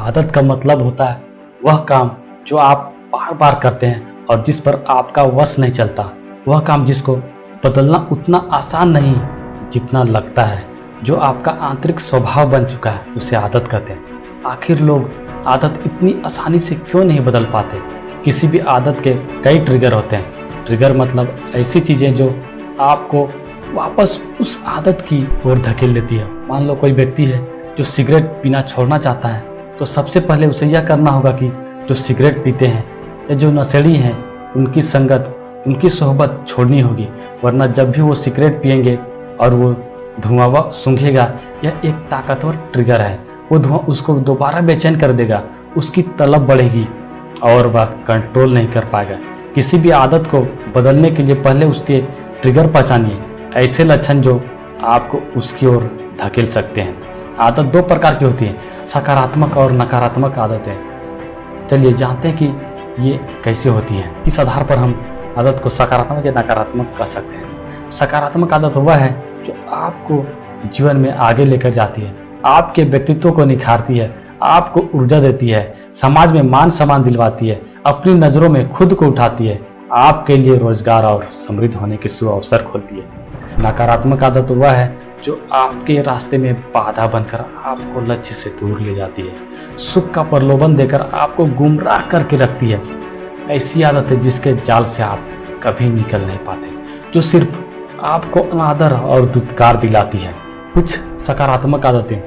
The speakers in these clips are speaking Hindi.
आदत का मतलब होता है वह काम जो आप बार बार करते हैं और जिस पर आपका वश नहीं चलता। वह काम जिसको बदलना उतना आसान नहीं जितना लगता है, जो आपका आंतरिक स्वभाव बन चुका है, उसे आदत कहते हैं। आखिर लोग आदत इतनी आसानी से क्यों नहीं बदल पाते? किसी भी आदत के कई ट्रिगर होते हैं। ट्रिगर मतलब ऐसी चीज़ें जो आपको वापस उस आदत की ओर धकेल देती है। मान लो कोई व्यक्ति है जो सिगरेट पीना छोड़ना चाहता है, तो सबसे पहले उसे यह करना होगा कि जो सिगरेट पीते हैं या जो नशेड़ी हैं उनकी संगत, उनकी सोहबत छोड़नी होगी। वरना जब भी वो सिगरेट पिएंगे और वो धुआं सूंघेगा, यह एक ताकतवर ट्रिगर है। वो धुआं उसको दोबारा बेचैन कर देगा, उसकी तलब बढ़ेगी और वह कंट्रोल नहीं कर पाएगा। किसी भी आदत को बदलने के लिए पहले उसके ट्रिगर पहचानिए, ऐसे लक्षण जो आपको उसकी ओर धकेल सकते हैं। आदत दो प्रकार की होती है, सकारात्मक और नकारात्मक आदतें। चलिए जानते हैं कि ये कैसे होती है। इस आधार पर हम आदत को सकारात्मक या नकारात्मक कह सकते हैं। सकारात्मक आदत वह है जो आपको जीवन में आगे लेकर जाती है, आपके व्यक्तित्व को निखारती है, आपको ऊर्जा देती है, समाज में मान सम्मान दिलवाती है, अपनी नज़रों में खुद को उठाती है, आपके लिए रोजगार और समृद्ध होने के शुभ अवसर खोलती है। नकारात्मक आदत वह है जो आपके रास्ते में बाधा बनकर आपको लक्ष्य से दूर ले जाती है, सुख का प्रलोभन देकर आपको गुमराह करके रखती है। ऐसी आदत है जिसके जाल से आप कभी निकल नहीं पाते, जो सिर्फ आपको अनादर और दुत्कार दिलाती है। कुछ सकारात्मक आदतें: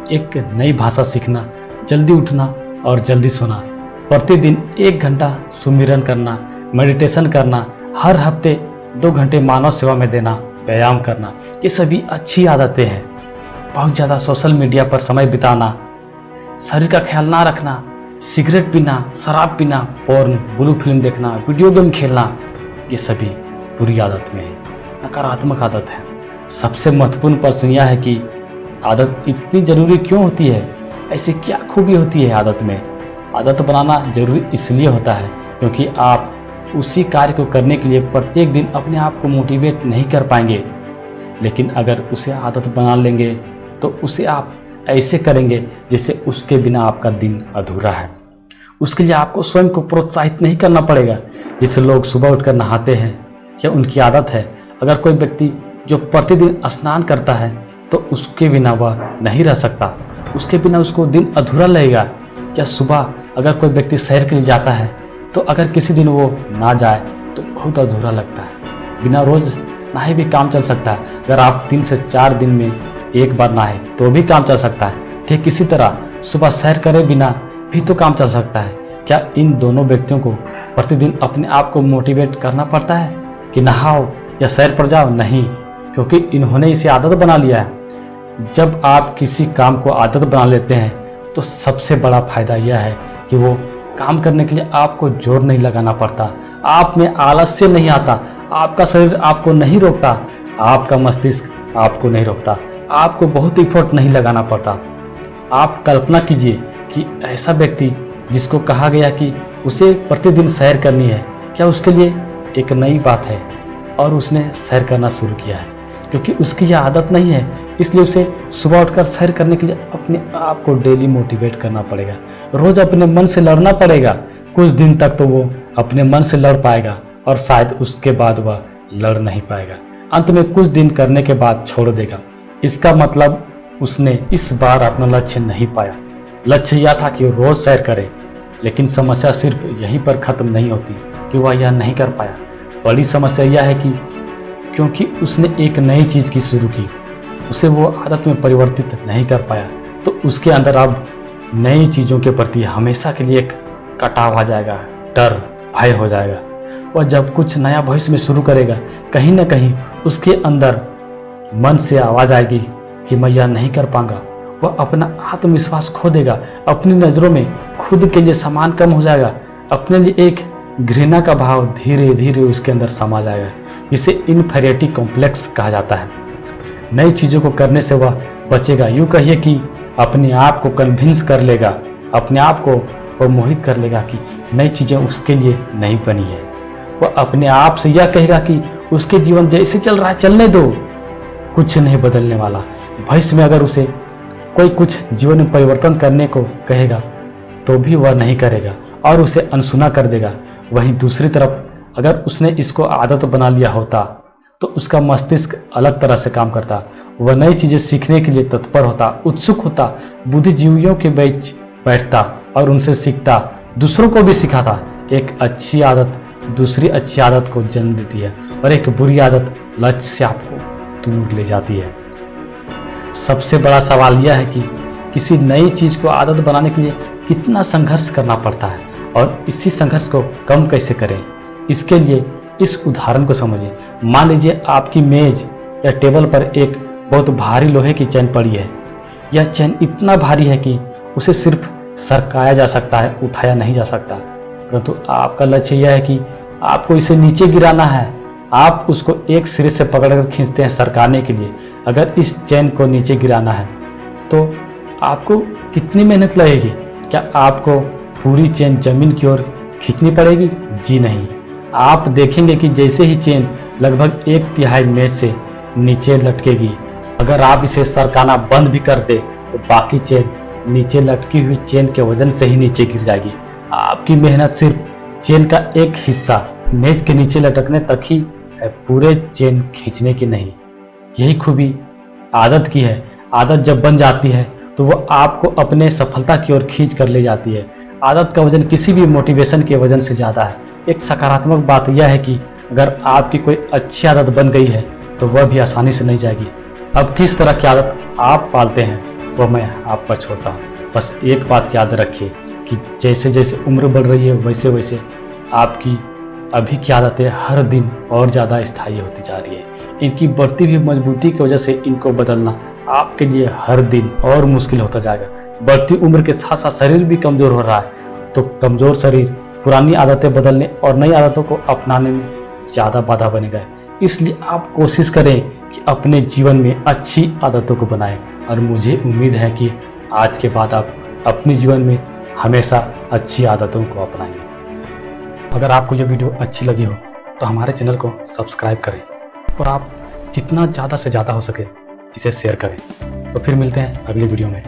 एक नई भाषा सीखना, जल्दी उठना और जल्दी सोना, प्रतिदिन 1 घंटा सुमिरन करना, मेडिटेशन करना, हर हफ्ते 2 घंटे मानव सेवा में देना, व्यायाम करना, ये सभी अच्छी आदतें हैं। बहुत ज़्यादा सोशल मीडिया पर समय बिताना, शरीर का ख्याल ना रखना, सिगरेट पीना, शराब पीना, पोर्न, ब्लू फिल्म देखना, वीडियो गेम खेलना, ये सभी बुरी आदत में है, नकारात्मक आदत है। सबसे महत्वपूर्ण प्रश्न यह है कि आदत इतनी ज़रूरी क्यों होती है? ऐसी क्या खूबी होती है आदत में? आदत बनाना जरूरी इसलिए होता है क्योंकि आप उसी कार्य को करने के लिए प्रत्येक दिन अपने आप को मोटिवेट नहीं कर पाएंगे, लेकिन अगर उसे आदत बना लेंगे तो उसे आप ऐसे करेंगे जैसे उसके बिना आपका दिन अधूरा है। उसके लिए आपको स्वयं को प्रोत्साहित नहीं करना पड़ेगा। जैसे लोग सुबह उठकर नहाते हैं, क्या उनकी आदत है? अगर कोई व्यक्ति जो प्रतिदिन स्नान करता है तो उसके बिना वह नहीं रह सकता, उसके बिना उसको दिन अधूरा लगेगा। क्या सुबह अगर कोई व्यक्ति सैर के लिए जाता है तो अगर किसी दिन वो ना जाए तो बहुत अधूरा लगता है। बिना रोज नहाए भी काम चल सकता है। अगर आप 3 से 4 दिन में 1 बार नहाए तो भी काम चल सकता है। ठीक इसी तरह सुबह सैर करे बिना भी तो काम चल सकता है। क्या इन दोनों व्यक्तियों को प्रतिदिन अपने आप को मोटिवेट करना पड़ता है कि नहाओ या सैर पर जाओ? नहीं, क्योंकि इन्होंने इसे आदत बना लिया है। जब आप किसी काम को आदत बना लेते हैं तो सबसे बड़ा फायदा यह है कि वो काम करने के लिए आपको जोर नहीं लगाना पड़ता, आप में आलस्य नहीं आता, आपका शरीर आपको नहीं रोकता, आपका मस्तिष्क आपको नहीं रोकता, आपको बहुत इफोर्ट नहीं लगाना पड़ता। आप कल्पना कीजिए कि ऐसा व्यक्ति जिसको कहा गया कि उसे प्रतिदिन सैर करनी है, क्या उसके लिए एक नई बात है और उसने सैर करना शुरू किया है। क्योंकि उसकी यह आदत नहीं है, इसलिए उसे सुबह उठकर सैर करने के लिए अपने आप को डेली मोटिवेट करना पड़ेगा, रोज अपने मन से लड़ना पड़ेगा। कुछ दिन तक तो वो अपने मन से लड़ पाएगा और शायद उसके बाद वह लड़ नहीं पाएगा। अंत में कुछ दिन करने के बाद छोड़ देगा। इसका मतलब उसने इस बार अपना लक्ष्य नहीं पाया। लक्ष्य यह था कि वो रोज सैर करे, लेकिन समस्या सिर्फ यहीं पर खत्म नहीं होती कि वह यह नहीं कर पाया। बड़ी समस्या यह है कि क्योंकि उसने एक नई चीज़ की शुरू की, उसे वो आदत में परिवर्तित नहीं कर पाया, तो उसके अंदर अब नई चीज़ों के प्रति हमेशा के लिए एक कटाव आ जाएगा, डर, भय हो जाएगा। वह जब कुछ नया भविष्य में शुरू करेगा, कहीं ना कहीं उसके अंदर मन से आवाज़ आएगी कि मैं यह नहीं कर पाऊंगा। वह अपना आत्मविश्वास खो देगा, अपनी नज़रों में खुद के लिए सम्मान कम हो जाएगा, अपने लिए एक घृणा का भाव धीरे धीरे उसके अंदर समा जाएगा, जिसे इन्फीरियरिटी कॉम्प्लेक्स कहा जाता है। नई चीज़ों को करने से वह बचेगा। यूँ कहिए कि अपने आप को कन्विंस कर लेगा, अपने आप को वह मोहित कर लेगा कि नई चीज़ें उसके लिए नहीं बनी है। वह अपने आप से यह कहेगा कि उसके जीवन जैसे चल रहा है चलने दो, कुछ नहीं बदलने वाला। भविष्य में अगर उसे कोई कुछ जीवन में परिवर्तन करने को कहेगा तो भी वह नहीं करेगा और उसे अनसुना कर देगा। वहीं दूसरी तरफ अगर उसने इसको आदत बना लिया होता तो उसका मस्तिष्क अलग तरह से काम करता। वह नई चीज़ें सीखने के लिए तत्पर होता, उत्सुक होता, बुद्धिजीवियों के बीच बैठता और उनसे सीखता, दूसरों को भी सिखाता। एक अच्छी आदत दूसरी अच्छी आदत को जन्म देती है और एक बुरी आदत लक्ष्य से आपको दूर ले जाती है। सबसे बड़ा सवाल यह है कि किसी नई चीज़ को आदत बनाने के लिए कितना संघर्ष करना पड़ता है और इसी संघर्ष को कम कैसे करें। इसके लिए इस उदाहरण को समझिए। मान लीजिए आपकी मेज या टेबल पर एक बहुत भारी लोहे की चेन पड़ी है। यह चेन इतना भारी है कि उसे सिर्फ सरकाया जा सकता है, उठाया नहीं जा सकता। परंतु आपका लक्ष्य यह है कि आपको इसे नीचे गिराना है। आप उसको एक सिरे से पकड़कर खींचते हैं सरकाने के लिए। अगर इस चेन को नीचे गिराना है तो आपको कितनी मेहनत लगेगी? क्या आपको पूरी चेन जमीन की ओर खींचनी पड़ेगी? जी नहीं। आप देखेंगे कि जैसे ही चेन लगभग 1/3 मेज से नीचे लटकेगी, अगर आप इसे सरकाना बंद भी कर दे तो बाकी चेन नीचे लटकी हुई चेन के वजन से ही नीचे गिर जाएगी। आपकी मेहनत सिर्फ चेन का एक हिस्सा मेज के नीचे लटकने तक ही है, पूरे चेन खींचने की नहीं। यही खूबी आदत की है। आदत जब बन जाती है तो वह आपको अपने सफलता की ओर खींच कर ले जाती है। आदत का वजन किसी भी मोटिवेशन के वजन से ज़्यादा है। एक सकारात्मक बात यह है कि अगर आपकी कोई अच्छी आदत बन गई है तो वह भी आसानी से नहीं जाएगी। अब किस तरह की आदत आप पालते हैं वह मैं आप पर छोड़ता हूँ। बस एक बात याद रखिए कि जैसे जैसे उम्र बढ़ रही है वैसे वैसे आपकी अभी की आदतें हर दिन और ज़्यादा स्थायी होती जा रही है। इनकी बढ़ती हुई मजबूती की वजह से इनको बदलना आपके लिए हर दिन और मुश्किल होता जाएगा। बढ़ती उम्र के साथ साथ शरीर भी कमज़ोर हो रहा है, तो कमज़ोर शरीर पुरानी आदतें बदलने और नई आदतों को अपनाने में ज़्यादा बाधा बनेगा। इसलिए आप कोशिश करें कि अपने जीवन में अच्छी आदतों को बनाएं और मुझे उम्मीद है कि आज के बाद आप अपने जीवन में हमेशा अच्छी आदतों को अपनाएंगे। अगर आपको यह वीडियो अच्छी लगी हो तो हमारे चैनल को सब्सक्राइब करें और आप जितना ज़्यादा से ज़्यादा हो सके इसे शेयर करें। तो फिर मिलते हैं अगली वीडियो में।